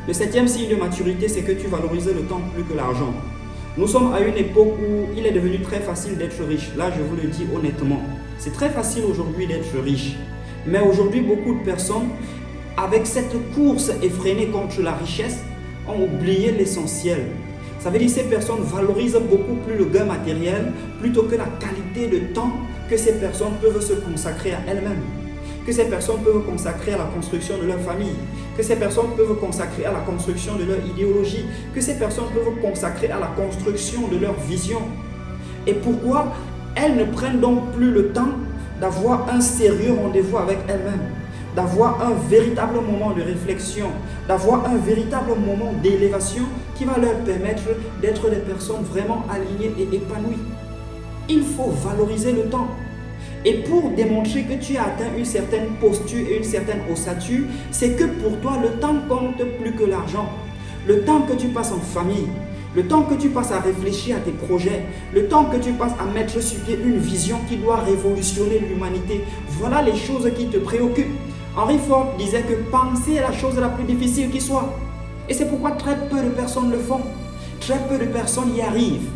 Le septième signe de maturité, c'est que tu valorises le temps plus que l'argent. Nous sommes à une époque où il est devenu très facile d'être riche. Là, je vous le dis honnêtement. C'est très facile aujourd'hui d'être riche. Mais aujourd'hui, beaucoup de personnes, avec cette course effrénée contre la richesse, ont oublié l'essentiel. Ça veut dire que ces personnes valorisent beaucoup plus le gain matériel plutôt que la qualité de temps que ces personnes peuvent se consacrer à elles-mêmes, que ces personnes peuvent consacrer à la construction de leur famille, que ces personnes peuvent consacrer à la construction de leur idéologie, que ces personnes peuvent consacrer à la construction de leur vision. Et pourquoi elles ne prennent donc plus le temps d'avoir un sérieux rendez-vous avec elles-mêmes, d'avoir un véritable moment de réflexion, d'avoir un véritable moment d'élévation qui va leur permettre d'être des personnes vraiment alignées et épanouies. Il faut valoriser le temps. Et pour démontrer que tu as atteint une certaine posture et une certaine ossature, c'est que pour toi, le temps compte plus que l'argent. Le temps que tu passes en famille, le temps que tu passes à réfléchir à tes projets, le temps que tu passes à mettre sur pied une vision qui doit révolutionner l'humanité, voilà les choses qui te préoccupent. Henry Ford disait que penser est la chose la plus difficile qui soit. Et c'est pourquoi très peu de personnes le font. Très peu de personnes y arrivent.